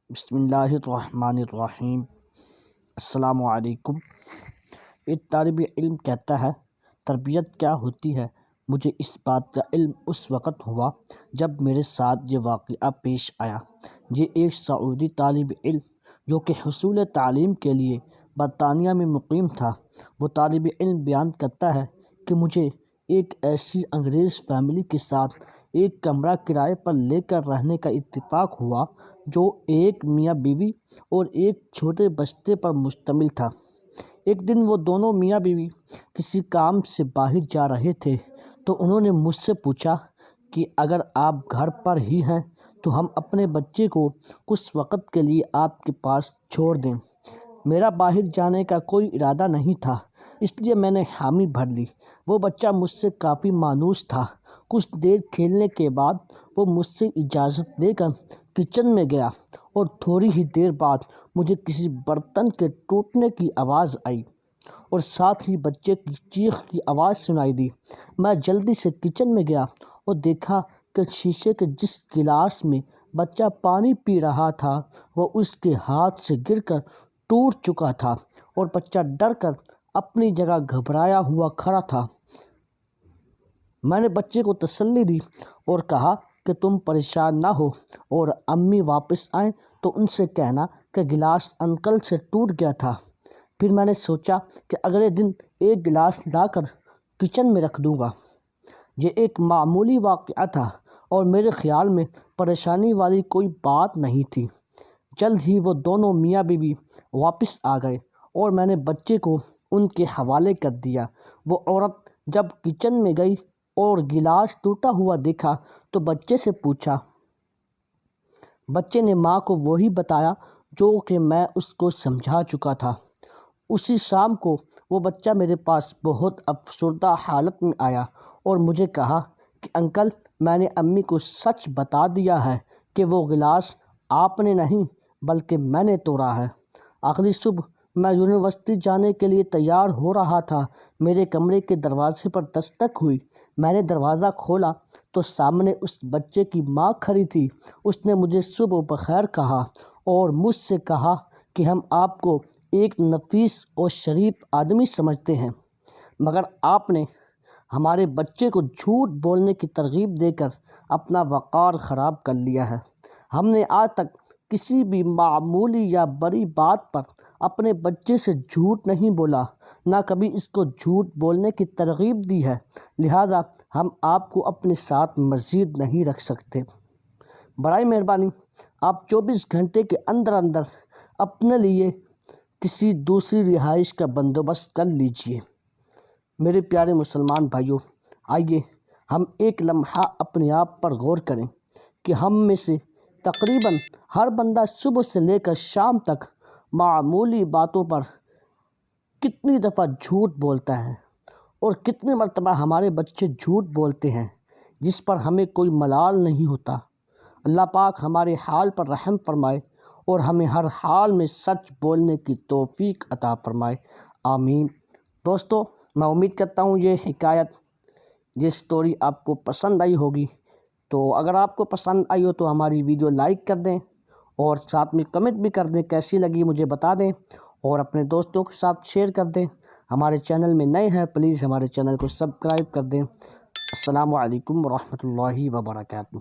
بسم اللہ الرحمن الرحیم۔ السلام علیکم۔ ایک طالب علم کہتا ہے، تربیت کیا ہوتی ہے؟ مجھے اس بات کا علم اس وقت ہوا جب میرے ساتھ یہ واقعہ پیش آیا۔ یہ ایک سعودی طالب علم جو کہ حصول تعلیم کے لیے برطانیہ میں مقیم تھا، وہ طالب علم بیان کرتا ہے کہ مجھے ایک ایسی انگریز فیملی کے ساتھ ایک کمرہ کرائے پر لے کر رہنے کا اتفاق ہوا جو ایک میاں بیوی اور ایک چھوٹے بچے پر مشتمل تھا۔ ایک دن وہ دونوں میاں بیوی کسی کام سے باہر جا رہے تھے تو انہوں نے مجھ سے پوچھا کہ اگر آپ گھر پر ہی ہیں تو ہم اپنے بچے کو کچھ وقت کے لیے آپ کے پاس چھوڑ دیں۔ میرا باہر جانے کا کوئی ارادہ نہیں تھا، اس لیے میں نے حامی بھر لی۔ وہ بچہ مجھ سے کافی مانوس تھا۔ کچھ دیر کھیلنے کے بعد وہ مجھ سے اجازت لے کر کچن میں گیا اور تھوڑی ہی دیر بعد مجھے کسی برتن کے ٹوٹنے کی آواز آئی اور ساتھ ہی بچے کی چیخ کی آواز سنائی دی۔ میں جلدی سے کچن میں گیا اور دیکھا کہ شیشے کے جس گلاس میں بچہ پانی پی رہا تھا وہ اس کے ہاتھ سے گر کر ٹوٹ چکا تھا اور بچہ ڈر کر اپنی جگہ گھبرایا ہوا کھڑا تھا۔ میں نے بچے کو تسلی دی اور کہا کہ تم پریشان نہ ہو اور امی واپس آئیں تو ان سے کہنا کہ گلاس انکل سے ٹوٹ گیا تھا۔ پھر میں نے سوچا کہ اگلے دن ایک گلاس لا کر کچن میں رکھ دوں گا۔ یہ ایک معمولی واقعہ تھا اور میرے خیال میں پریشانی والی کوئی بات نہیں تھی۔ جلد ہی وہ دونوں میاں بیوی واپس آ گئے اور میں نے بچے کو ان کے حوالے کر دیا۔ وہ عورت جب کچن میں گئی اور گلاس ٹوٹا ہوا دیکھا تو بچے سے پوچھا۔ بچے نے ماں کو وہی بتایا جو کہ میں اس کو سمجھا چکا تھا۔ اسی شام کو وہ بچہ میرے پاس بہت افسردہ حالت میں آیا اور مجھے کہا کہ انکل، میں نے امی کو سچ بتا دیا ہے کہ وہ گلاس آپ نے نہیں بلکہ میں نے توڑا ہے۔ اگلی صبح میں یونیورسٹی جانے کے لیے تیار ہو رہا تھا، میرے کمرے کے دروازے پر دستک ہوئی۔ میں نے دروازہ کھولا تو سامنے اس بچے کی ماں کھڑی تھی۔ اس نے مجھے صبح بخیر کہا اور مجھ سے کہا کہ ہم آپ کو ایک نفیس اور شریف آدمی سمجھتے ہیں، مگر آپ نے ہمارے بچے کو جھوٹ بولنے کی ترغیب دے کر اپنا وقار خراب کر لیا ہے۔ ہم نے آج تک کسی بھی معمولی یا بڑی بات پر اپنے بچے سے جھوٹ نہیں بولا، نہ کبھی اس کو جھوٹ بولنے کی ترغیب دی ہے، لہذا ہم آپ کو اپنے ساتھ مزید نہیں رکھ سکتے۔ برائے مہربانی آپ 24 گھنٹے کے اندر اندر اپنے لیے کسی دوسری رہائش کا بندوبست کر لیجیے۔ میرے پیارے مسلمان بھائیوں، آئیے ہم ایک لمحہ اپنے آپ پر غور کریں کہ ہم میں سے تقریباً ہر بندہ صبح سے لے کر شام تک معمولی باتوں پر کتنی دفعہ جھوٹ بولتا ہے اور کتنی مرتبہ ہمارے بچے جھوٹ بولتے ہیں جس پر ہمیں کوئی ملال نہیں ہوتا۔ اللہ پاک ہمارے حال پر رحم فرمائے اور ہمیں ہر حال میں سچ بولنے کی توفیق عطا فرمائے، آمین۔ دوستو، میں امید کرتا ہوں یہ حکایت، یہ سٹوری آپ کو پسند آئی ہوگی۔ تو اگر آپ کو پسند آئی ہو تو ہماری ویڈیو لائک کر دیں اور ساتھ میں کمنٹ بھی کر دیں، کیسی لگی مجھے بتا دیں اور اپنے دوستوں کے ساتھ شیئر کر دیں۔ ہمارے چینل میں نئے ہیں پلیز ہمارے چینل کو سبسکرائب کر دیں۔ السلام علیکم ورحمۃ اللہ وبرکاتہ۔